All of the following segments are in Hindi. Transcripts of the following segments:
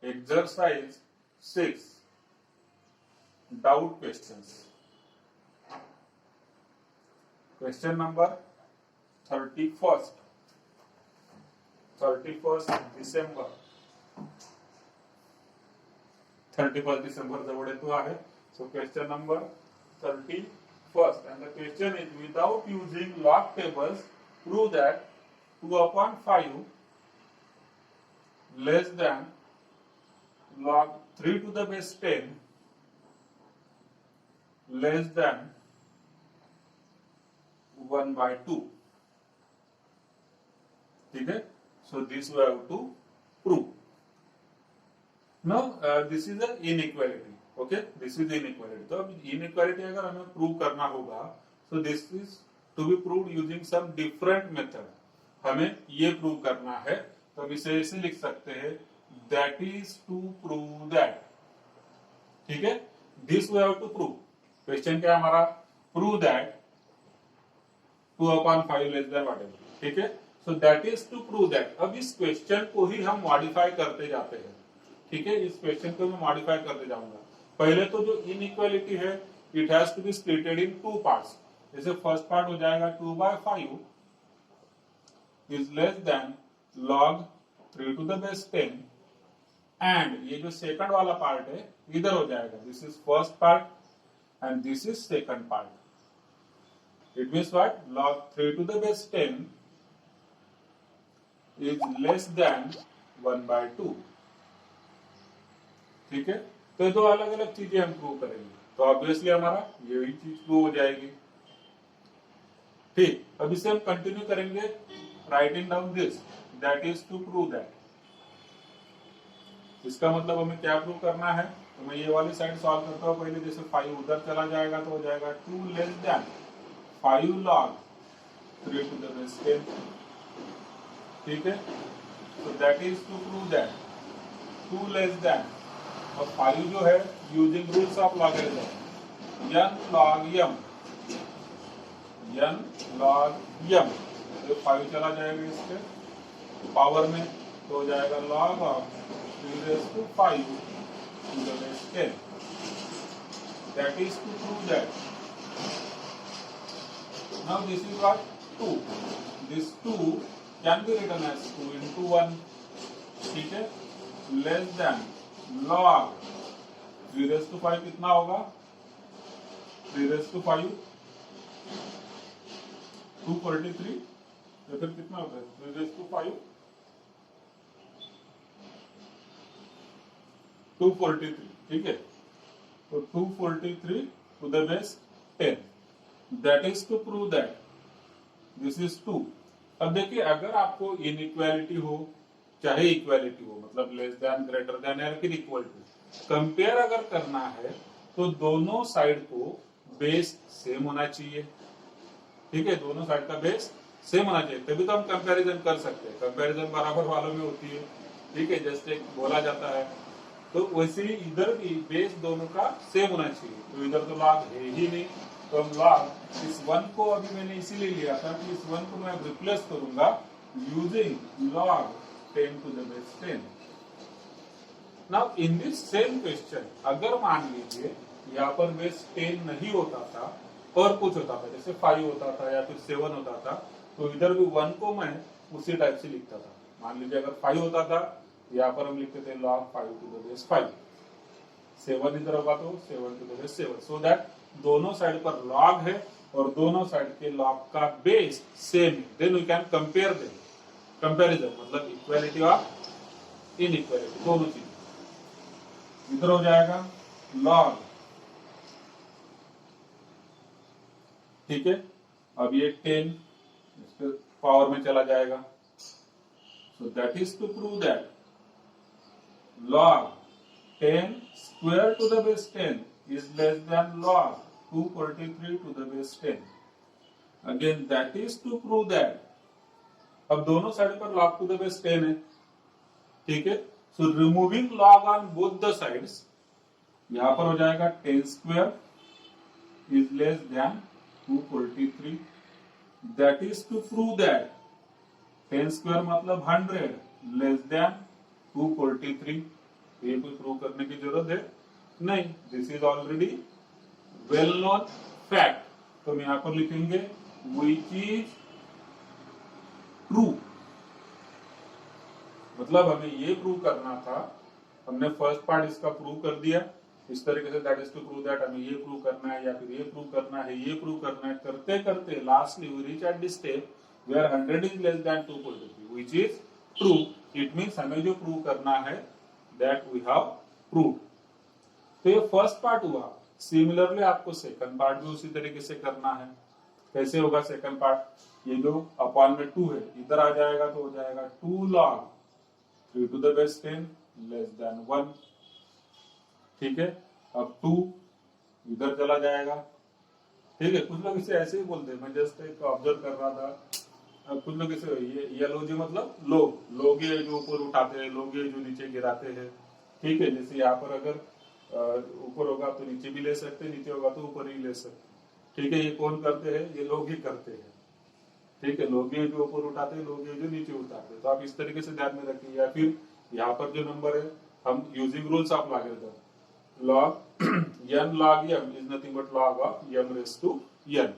Exercise 6. Doubt questions. Question number 31st. 31st December. 31st December जवळ येतो आहे. So question number 31st, and the question is, without using log tables, prove that 2/5 less than log 3 to the base 10 less than 1/2. ठीक है? So this we have to prove. Now this is an inequality. Okay, this is inequality. तो अब inequality अगर हमें प्रूव करना होगा, so this is to be proved using some different method. हमें ये प्रूव करना है, तो हम इसे ऐसे लिख सकते हैं, that is to prove that. ठीक है? This we have to prove. Question क्या है हमारा? Prove that 2/5 less than whatever. ठीक है? So that is to prove that. अब इस क्वेश्चन को ही हम मॉडिफाई करते जाते हैं. ठीक है? इस क्वेश्चन को मैं मॉडिफाई करते जाऊंगा. पहले तो जो इनइक्वालिटी है, it has to be splitted in 2 parts. जैसे फर्स्ट पार्ट हो जाएगा 2/5 is less than log 3 to the base 10, and ये जो सेकंड वाला पार्ट है इधर हो जाएगा. This is first part and this is second part. It means what? log 3 to the base 10 is less than 1/2. ठीक है? तो दो अलग अलग चीजें हम प्रूव करेंगे, तो ऑब्वियसली हमारा यही चीज प्रूव हो जाएगी. ठीक, अब इसे हम कंटिन्यू करेंगे. Writing down this, that is to prove that. इसका मतलब हमें क्या प्रूव करना है? तो मैं ये वाली साइड सॉल्व करता हूँ पहले. जैसे 5 उधर चला जाएगा तो हो जाएगा 2 less then 5 log 3 to the base 10. ठीक है? तो that is to prove that 2 less than, और 5 जो है using rules of logarithm, n log m, n log m. तो 5 चला जाएगा इसके पावर में, तो हो जाएगा log of 3 raised to 5 to the base 10. That is to prove that. Now this is what? 2. This 2 can be written as 2 into 1. ठीक है? Less than log 3 raised to 5 कितना होगा? 3 raised to 5 243, या फिर कितना होता है? 3 raised to 5 243. ठीक है? तो 243 to the base 10. That is to prove that this is 2. अब देखिए, अगर आपको इनइक्वालिटी हो चाहे इक्वालिटी हो, मतलब लेस देन, ग्रेटर देन या फिर इक्वल टू, कंपेयर अगर करना है तो दोनों साइड को बेस सेम होना चाहिए. ठीक है? दोनों साइड का बेस सेम होना चाहिए, तभी तो हम कंपैरिजन कर सकते हैं. कंपैरिजन बराबर वालों में होती है. ठीक है? जैसे बोला जाता है, तो वैसे ही इधर भी बेस दोनों का सेम होना चाहिए. तो इधर तो लॉग है ही नहीं, तो हम लॉग इस 1 को अभी मैंने इसीलिए लिया था कि इस 1 को मैं रिप्लेस करूंगा using log 10 to the base 10. Now in this same question, अगर मान लीजिए यहाँ पर बेस 10 नहीं होता था और कुछ होता था, जैसे 5 होता था या फिर 7 होता था, तो इधर भी 1 को मैं उसी टाइप से लिखता था. मान लीजिए अगर 5 होता था, यहाँ पर हम लिखते थे log 5 to the base 5. 7 इधर होगा तो 7 to the base 7. So that दोनों साइड पर log है और दोनों साइड के log का बेस सेम है. Then we can compare them. Comparison मतलब इक्वालिटी ऑफ इनइक्वालिटी, दोनों चीज. इधर हो जाएगा log. ठीक है? अब ये 10 इसके पावर में चला जाएगा. So that is to prove that log 10 square to the base 10 is less than log 243 to the base 10. Again, that is to prove that. अब दोनों साइड पर log to the base 10 है. ठीक है? So removing log on both the sides, यहां पर हो जाएगा 10 square is less than 243. That is to prove that 10 square मतलब 100 less than 243. ये कोई प्रूव करने की जरूरत है नहीं, this is already well known fact. तो हम यहां पर लिखेंगे विच इज ट्रू, मतलब हमें ये प्रूव करना था, हमने फर्स्ट पार्ट इसका प्रूव कर दिया इस तरीके से, that is to prove that, हमें ये प्रूव करना है या फिर ये प्रूव करना है, ये प्रूव करना है, करते करते lastly we reach at the step where 100 is less than 2.3 which is true. It means हमें जो प्रूव करना है दैट वी हैव प्रूव। तो ये फर्स्ट पार्ट हुआ। सिमिलरली आपको सेकंड पार्ट भी उसी तरीके से करना है। कैसे होगा सेकंड पार्ट? ये जो अपॉन में 2 है इधर आ जाएगा तो हो जाएगा 2 log 3 to the base 10 less than 1। ठीक है, अब 2 इधर चला जाएगा। ठीक है, कुछ लोग इसे ऐसे ही बोलते हैं, मैं जस्ट एक ऑब्जर्व कर रहा था। अब कुछ लोग इसे ये लोग मतलब लोग ये जो ऊपर उठाते हैं, लोग ये जो नीचे गिराते हैं। ठीक है, जैसे यहाँ पर अगर ऊपर होगा तो नीचे भी ले सकते हैं, नीचे होगा तो ऊपर ही ले सकते हैं। ठीक है, ये कौन करते हैं? ये लोग ही करते हैं। ठीक है, लोग ये जो ऊपर उठाते हैं, लोग ये जो नीचे उठाते हैं। तो आप इस तरीके से ध्यान में रखिए। या फिर यहाँ पर जो नंबर है, हम यूजिंग रूल्स आप log log n log m is nothing but log of m raised to n।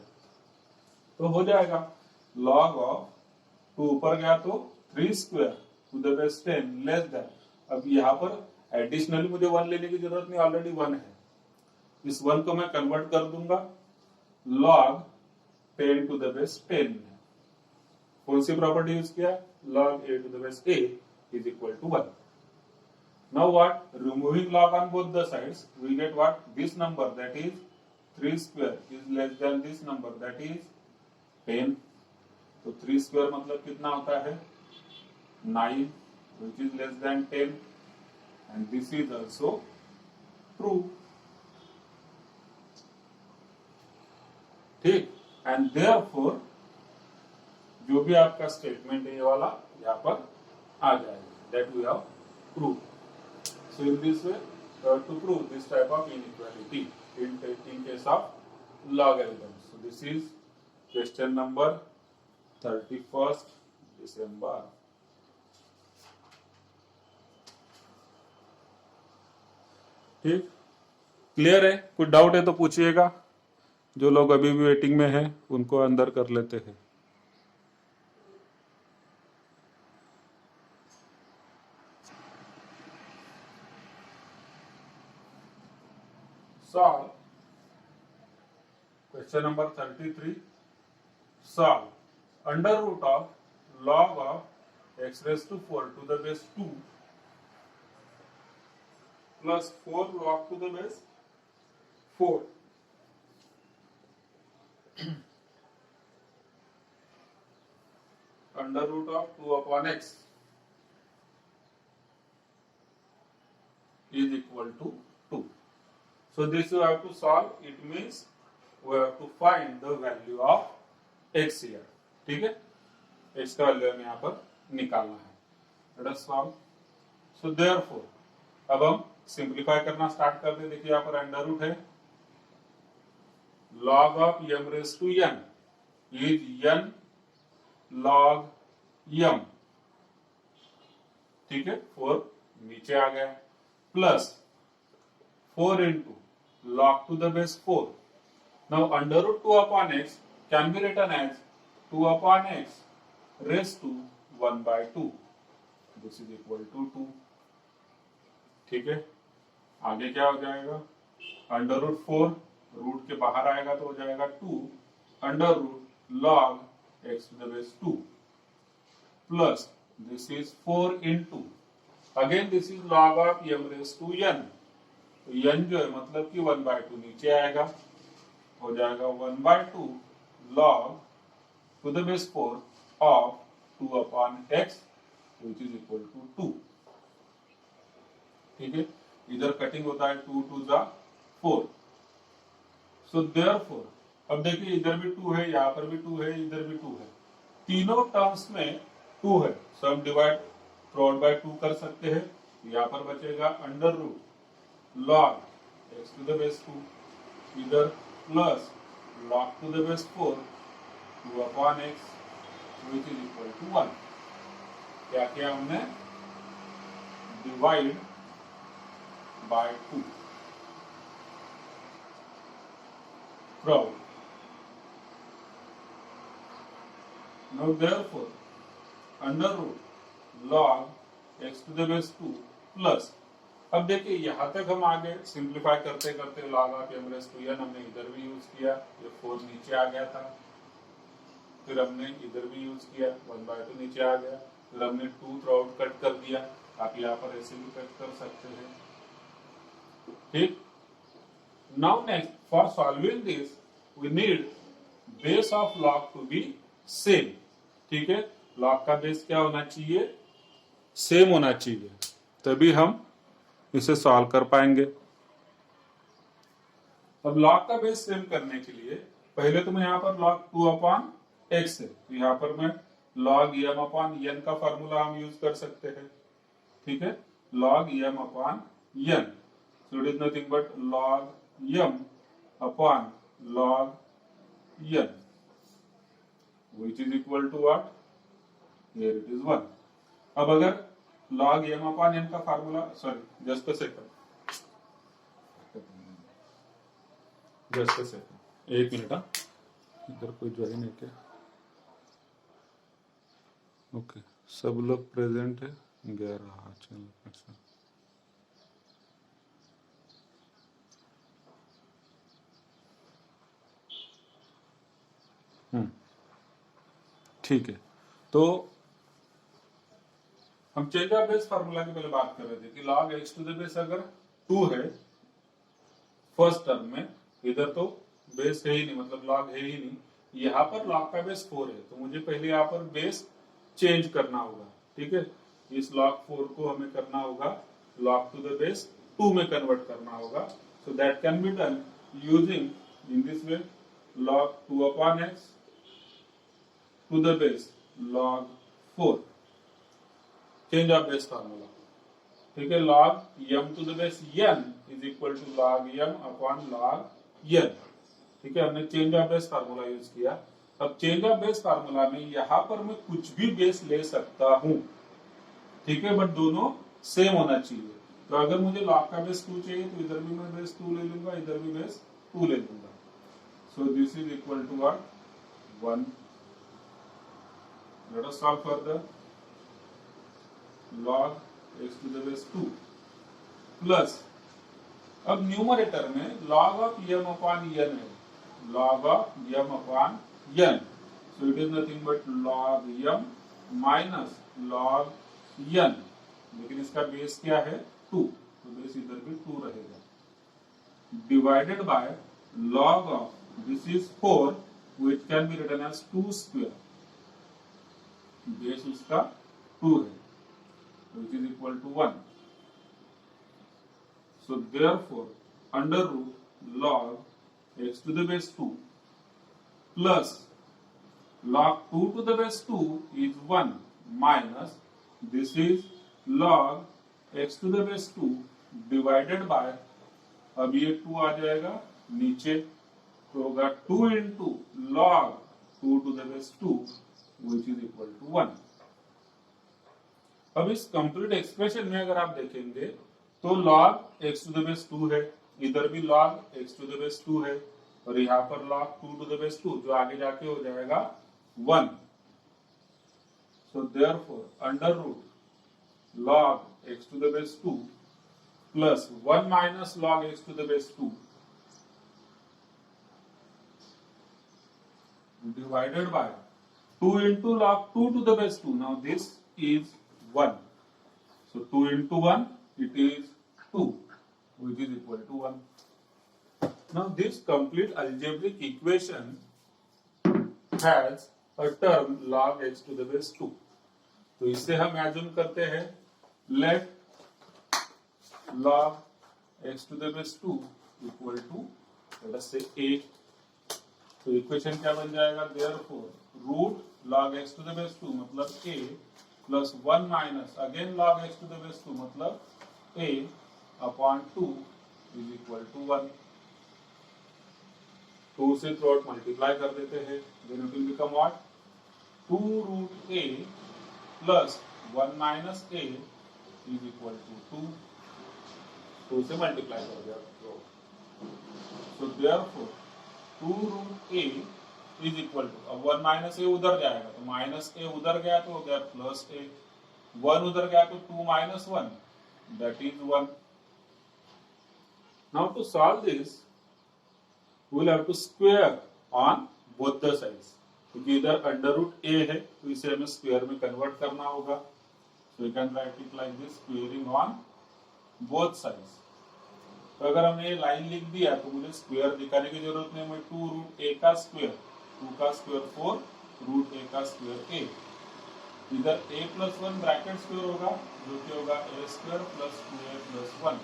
तो हो जाएगा log of 2 ऊपर गया तो 3 square to the base 10 less than. अब यहाँ पर एडिशनली मुझे 1 लेने की जरूरत नहीं, ऑलरेडी 1 है। इस 1 को मैं कन्वर्ट कर दूंगा log 10 to the base 10 में। कौन सी प्रॉपर्टी यूज किया? log a to the base a is equal to 1। Now what? Removing log on both the sides, we get what? This number, that is 3 square is less than this number, that is 10। तो 3 square मतलब कितना होता है? 9, which is less than 10, and this is also true। ठीक, and therefore जो भी आपका स्टेटमेंट है ये वाला यहाँ पर आ जाएगा, that we have proved। So in this way, to prove this type of inequality in case of logarithms. So this is question number 31st December। ठीक, क्लियर है? कुछ डाउट है तो पूछिएगा। जो लोग अभी भी वेटिंग में हैं उनको अंदर कर लेते हैं। Solve question number 33। Solve under root of log of x raised to 4 to the base 2 plus 4 log to the base 4 under root of 2 upon x is equal to 2। So this you have to solve, it means we have to find the value of x here। ठीक है, x का वैल्यू हमें यहाँ पर निकालना है। Let us solve। So therefore अब हम सिंप्लीफाई करना स्टार्ट करते हैं। देखिए यहाँ पर अंडर रूट है, log of m raised to n is n log m। ठीक है, 4 नीचे आ गया, plus 4 into log to the base 4। Now under root 2 upon x can be written as 2 upon x raised to 1 by 2। This is equal to 2। ठीक है, आगे क्या हो जाएगा? अंडर रूट 4 रूट के बाहर आएगा तो हो जाएगा 2 under root log x to the base 2 plus this is 4 into again this is log of m raised to n। तो n जो है मतलब कि 1 by 2 नीचे आएगा, हो जाएगा 1 by 2 log to the base 4 of 2 upon x which is equal to 2। ठीक है, इधर कटिंग होता है 2 2 जा 4। सो देयरफॉर अब देखिए इधर भी 2 है, यहाँ पर भी 2 है, इधर भी 2 है, तीनों टर्म्स में 2 है। सो हम डिवाइड थ्रू बाय 2 कर सकते हैं। यहाँ पर बचेगा under root log x to the base 2 इधर plus log to the base 4 2 upon x which is equal to 1। क्या किया हमने? Divide by 2. From now therefore under root log x to the base 2 plus, अब देखिए यहां तक हम आगे सिंप्लीफाई करते करते log of m raised to n हमने इधर भी यूज किया, ये 4 नीचे आ गया था, फिर हमने इधर भी यूज किया 1/2 नीचे आ गया, फिर हमने 2 थ्रू आउट कट कर दिया, आप यहाँ पर ऐसे भी कट कर सकते हैं। ठीक, now next for solving this we need base of log to be same. ठीक है, log का बेस क्या होना चाहिए, सेम होना चाहिए, तभी हम इसे सॉल्व कर पाएंगे। अब log का बेस सेम करने के लिए पहले तो मैं यहाँ पर log 2/x है, तो यहाँ पर मैं log m/n का फॉर्मूला हम यूज कर सकते हैं। ठीक है, log m/n, so it is nothing but log m/log n, which is equal to what, here it is 1। अब अगर log m/n का formula, sorry just a second, एक मिनट, इधर कोई ज्वाइन है क्या? ओके, सब लोग प्रेजेंट है, 11, चलो अच्छा। ठीक है, तो हम चेंज ऑफ बेस फार्मूला की पहले बात कर रहे थे कि log x to the base अगर 2 है फर्स्ट टर्म में, इधर तो बेस है ही नहीं, मतलब log है ही नहीं, यहाँ पर log का बेस 4 है, तो मुझे पहले यहाँ पर बेस चेंज करना होगा। ठीक है, इस log 4 को हमें करना होगा log टू द बेस 2 में कन्वर्ट करना होगा, so that can be done using in this way log 2/x to the base log 4, change of base formula. ठीक है, log m to the base n is equal to log m/log n। ठीक है, हमने change of base formula use किया। अब चेंज ऑफ बेस फार्मूला में यहां पर मैं कुछ भी बेस ले सकता हूं, ठीक है, बट दोनों सेम होना चाहिए। तो अगर मुझे log का बेस 2 चाहिए तो इधर भी मैं बेस 2 ले लूंगा, इधर भी बेस 2 ले लूंगा, so this is equal to what, 1। Let us solve further, log x to the base 2 plus, अब न्यूमरेटर में log ऑफ m/n है, log of m/n, so it is nothing but log m minus log n, लेकिन इसका बेस क्या है 2, तो बेस इधर भी 2 रहेगा, divided by log of, this is 4 which can be written as 2 square, base उसका 2 है, which is equal to 1. So therefore under root log x to the base 2 plus log 2 to the base 2 is 1 minus this is log x to the base 2 divided by, अब ये 2 आ जाएगा नीचे, तो होगा 2 into log 2 to the base 2 which is equal to 1। अब इस कंप्लीट एक्सप्रेशन में अगर आप देखेंगे तो log x to the base 2 है, इधर भी log x to the base 2 है, और यहाँ पर log 2 टू द बेस 2 जो आगे जाके हो जाएगा 1। So therefore under root log x to the base 2 plus 1 minus log x to the base 2 divided by 2 into log 2 to the base 2, now this is 1, so 2 into 1 it is 2 which is equal to 1। now this complete algebraic equation has a term log x to the base 2, तो इससे हम एज्यूम करते हैं let log x to the base 2 equal to let us say a, तो इक्वेशन क्या बन जाएगा, therefore root log x to the base 2 मतलब a plus 1 minus again log x to the base 2 मतलब a upon 2 is equal to 1। 2 से थ्रू आउट मल्टीप्लाई कर देते हैं, then it will become what, 2 root a plus 1 minus a is equal to 2। 2 से मल्टीप्लाई कर दिया। So therefore 2 root A is equal to, अब 1 माइनस ए उधर जाएगा तो माइनस ए उधर गया तो हो गया प्लस ए, 1 उधर गया तो 2 minus 1 that is 1। Now to solve this we will have to square on both the sides, क्योंकि इधर अंडर रूट ए है तो इसे हमें स्क्वायर में कन्वर्ट करना होगा। So you can write it like this, squaring on both sides. तो अगर हमने ये लाइन लिख दिया तो मुझे स्क्वायर दिखाने की जरूरत नहीं, मैं 2 रूट ए का स्क्वायर, 2 का स्क्वायर 4 रूट ए का स्क्वायर ए, इधर a प्लस 1 ब्रैकेट स्क्वायर होगा जो कि होगा a square plus 2a plus 1,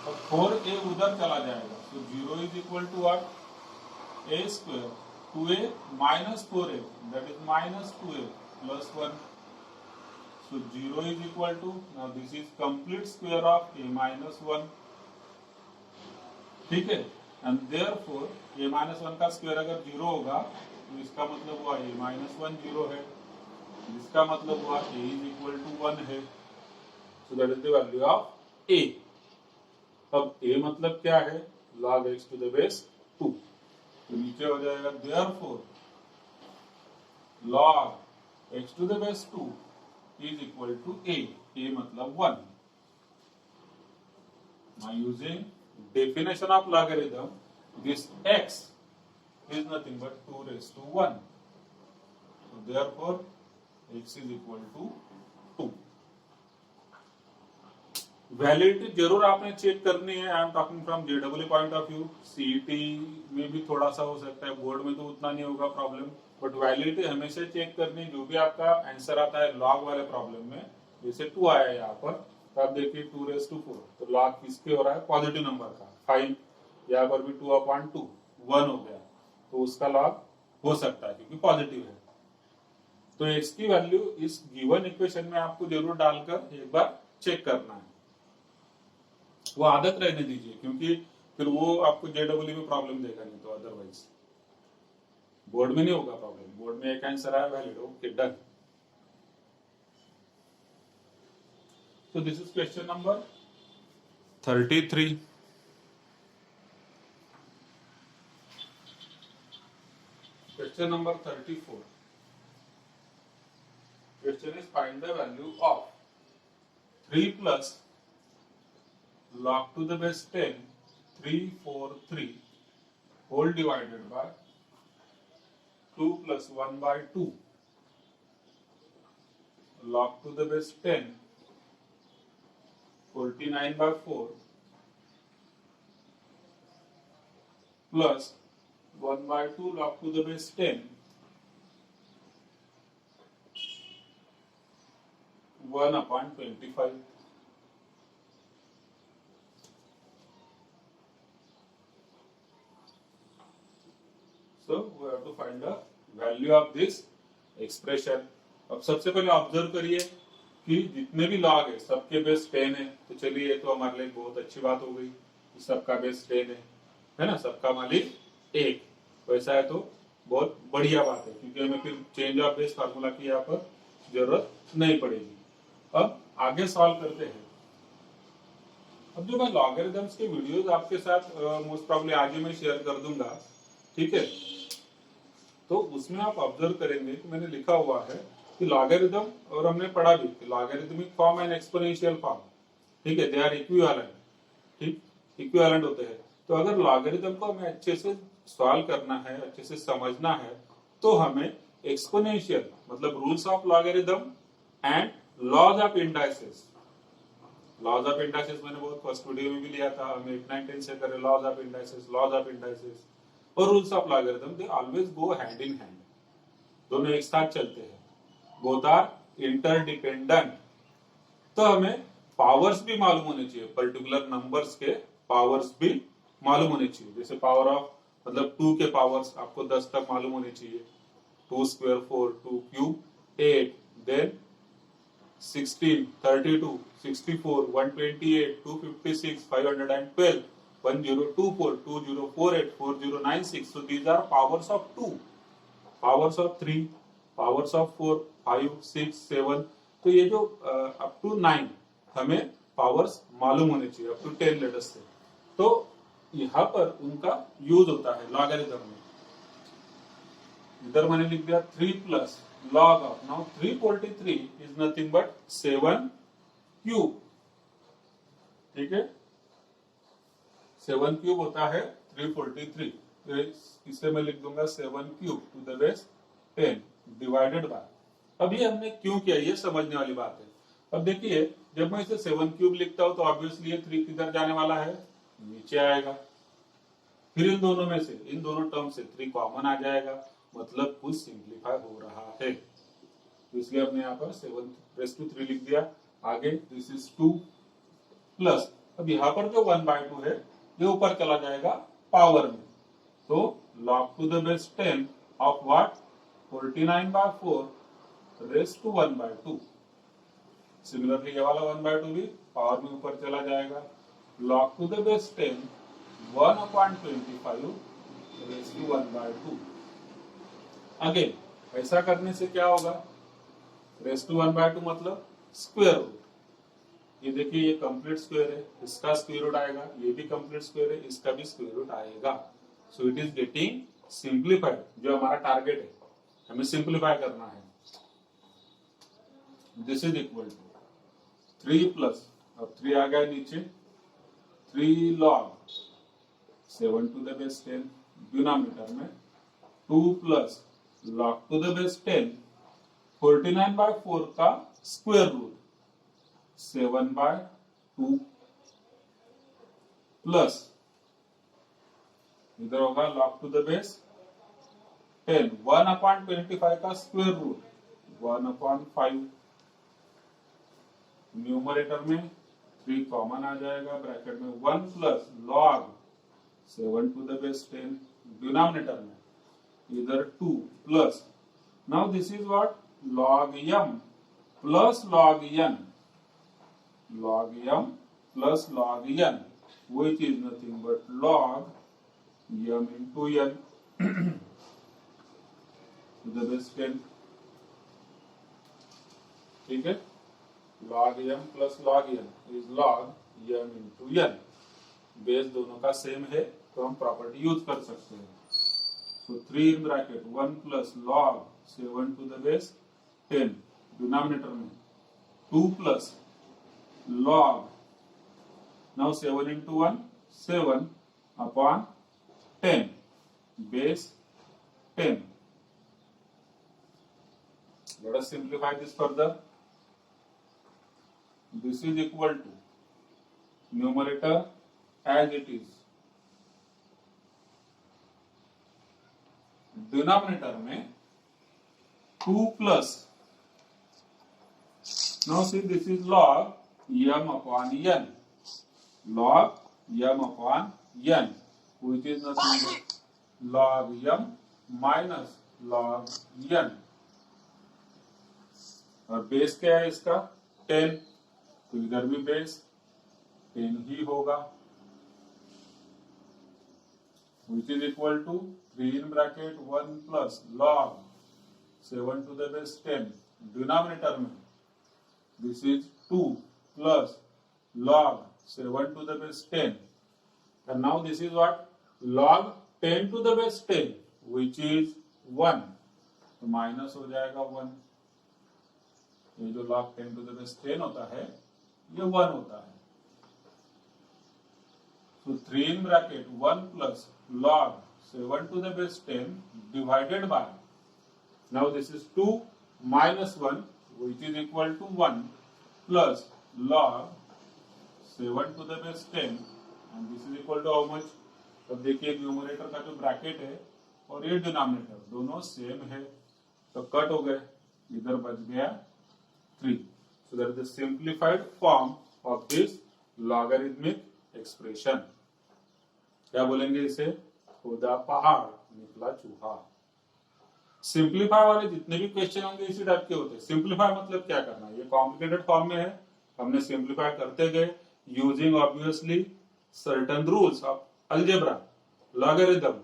और 4a उधर चला जाएगा तो 0 is equal to what, a square 2a minus 4a that is minus 2a plus 1। So 0 is equal to, now this is complete square of a minus 1, ठीक है, and therefore a minus 1 का स्क्वायर अगर 0 होगा तो इसका मतलब हुआ a minus 1 0 है, जिसका मतलब हुआ a is equal to 1 है। So that is the value of a। अब a मतलब क्या है, log x to the base 2, तो नीचे हो जाएगा therefore log x to the base 2 is equal to a मतलब 1। Now using definition of logarithm, this x is nothing but 2 raised to 1, so therefore x is equal to 2। Validity जरूर आपने चेक करनी है, I am talking from JW point of view. CET में भी थोड़ा सा हो सकता है, बोर्ड में तो उतना नहीं होगा प्रॉब्लम, बट वैलिडिटी हमेशा चेक करनी। जो भी आपका आंसर आता है लॉग वाले प्रॉब्लम में, जैसे 2 आया है यहाँ पर, तो आप देखिए 2 raised to 4, तो लॉग किसके हो रहा है, पॉजिटिव नंबर का 5, यहाँ पर भी 2/2 1 हो गया, तो उसका लॉग हो सकता है क्योंकि पॉजिटिव है। तो एक्स की वैल्यू इस गिवन इक्वेशन में आपको जरूर डालकर एक बार चेक करना है, वो आदत रहने दीजिए, क्योंकि फिर वो आपको जेडब्ल्यू में प्रॉब्लम देगा नहीं, तो अदरवाइज बोर्ड में नहीं होगा प्रॉब्लम। बोर्ड में एक आंसर आया valid, okay done. So this is question number 33. Question number 34. Question is find the value of 3 plus log to the base 10 343 whole divided by 2 plus 1 by 2 log to the base 10 49 by 4 plus 1 by 2 log to the base 10 1/25। So we have to find the value of this expression। अब सबसे पहले ऑब्जर्व करिए कि जितने भी लॉग है सबके बेस 10 है, तो चलिए ये तो हमारे लिए बहुत अच्छी बात हो गई कि सबका बेस 10 है ना, सबका मालिक 1, वैसा है तो बहुत बढ़िया बात है, क्योंकि हमें फिर चेंज ऑफ बेस फार्मूला की यहाँ पर जरूरत नहीं पड़ेगी। अब आगे सॉल्व करते हैं। अब जो मैं लॉगरिथम्स के वीडियोस आपके साथ मोस्ट प्रॉब्ली आज ही मैं शेयर कर दूंगा, ठीक है, तो उसमें आप ऑब्जर्व करेंगे कि मैंने लिखा हुआ है कि लॉगरिथम, और हमने पढ़ा भी कि logarithmic form and exponential form, ठीक है, दे आर इक्विवेलेंट, ठीक, इक्विवेलेंट होते हैं। तो अगर लॉगरिथम को हमें अच्छे से सॉल्व करना है, अच्छे से समझना है, तो हमें एक्सपोनेंशियल मतलब rules of logarithm and laws of indices, laws of indices मैंने बहुत फर्स्ट वीडियो में भी लिया था, हमें 8, 9, 10 से करें laws of indices, laws of indices और rules of logarithm, they always go hand in hand, दोनों एक साथ चलते हैं, बोथ आर इंटरडिपेंडेंट। तो हमें पावर्स भी मालूम होने चाहिए, पर्टिकुलर नंबर्स के पावर्स भी मालूम होने चाहिए। जैसे पावर ऑफ मतलब 2 के पावर्स आपको 10 तक मालूम होने चाहिए, 2 square 4, 2 cube 8, then 16, 32, 64, 128, 256, 512, 1024, 2048, 4096। So these are powers of 2, powers of 3, powers of 4, 5, 6, 7। तो ये जो अप टू 9 हमें पावर्स मालूम होने चाहिए अप टू 10 लेटर्स से। तो यहाँ पर उनका यूज होता है लॉगरिथम में। इधर मैंने लिख दिया 3 plus log of, now 343 is nothing but 7 cube. ठीक है, 7 क्यूब होता है 343। इसे मैं लिख दूंगा 7 cube two the base 10 divided by. अब ये हमने क्यों किया, ये समझने वाली बात है। अब देखिए, जब मैं इसे 7 क्यूब लिखता हूं तो ऑब्वियसली ये 3 किधर जाने वाला है, नीचे आएगा। फिर इन दोनों में से, इन दोनों टर्म से 3 कॉमन आ जाएगा, मतलब कुछ सिंप्लीफाई हो रहा है। तो इसलिए हमने यहाँ पर 7⁻³ लिख दिया। आगे दिस इज 2 प्लस, अब यहाँ पर जो 1/2 है ये ऊपर चला जाएगा पावर में, तो log to the base 10 of what, 49/4 raised to 1/2। Similarly ये वाला 1/2 भी पावर में ऊपर चला जाएगा, log to the base 10 1/25 raised to 1/2। Again ऐसा करने से क्या होगा, raised to 1/2 मतलब स्क्वायर रूट। ये देखिए ये कंप्लीट स्क्वायर है, इसका स्क्वायर रूट आएगा, ये भी कंप्लीट स्क्वायर है, इसका भी स्क्वायर रूट आएगा। So it is getting simplified, जो हमारा टारगेट है, हमें सिंप्लीफाई करना है। This is equal to 3 plus, अब 3 आ गया नीचे, 3 log 7 to the base 10 denominator में, 2 plus log to the base 10 49/4 का स्क्वायर रूट 7/2 प्लस इधर होगा log टू द बेस 10 1/25 का स्क्वायर रूट 1/5। न्यूमरेटर में 3 कॉमन आ जाएगा, ब्रैकेट में 1 plus log 7 to the base 10 denominator में इधर 2 plus, now this is what, log m plus log n, log m plus log n, which is nothing but log m into n to the base 10। ठीक है, log m plus log n is log m into n। Base दोनों का सेम है तो हम प्रॉपर्टी यूज कर सकते हैं। So 3 in bracket 1 plus log 7 to the base 10 denominator में 2 plus log, now 7 into 1 7 upon 10 base 10। Let us simplify this further. This is equal to numerator as it is, denominator में 2 plus, now see this is log m upon n, log m upon n, which is nothing but log m minus log n। और बेस क्या है इसका 10, तो इधर भी बेस 10 ही होगा, which is equal to 3 in bracket 1 plus log 7 to the base 10 denominator में this is 2 plus log 7 to the base 10, and now this is what, log 10 to the base 10 which is 1, तो माइनस हो जाएगा 1। ये जो log 10 to the base 10 होता है ये 1 होता है, so 3 in bracket 1 plus log 7 to the base 10 divided by, now this is 2 minus 1 which is equal to 1 plus log 7 to the base 10 and this is equal to how much। तो देखिए न्यूमरेटर का जो ब्रैकेट है और ये डिनोमिनेटर दोनों सेम है, तो कट हो गए, इधर बच गया 3। So that is the simplified form of this logarithmic expression। क्या बोलेंगे इसे, खुदा पहाड़ निकला चूहा। सिंप्लीफाई वाले जितने भी क्वेश्चन होंगे इसी टाइप के होते हैं। सिंप्लीफाई मतलब क्या करना, ये कॉम्प्लिकेटेड फॉर्म में है, हमने सिंप्लीफाई करते गए using obviously certain rules of algebra, logarithm,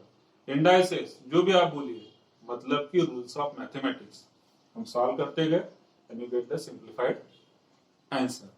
indices, जो भी आप बोलिए, मतलब कि रूल्स ऑफ मैथमेटिक्स हम सॉल्व करते गए and you get the simplified answer.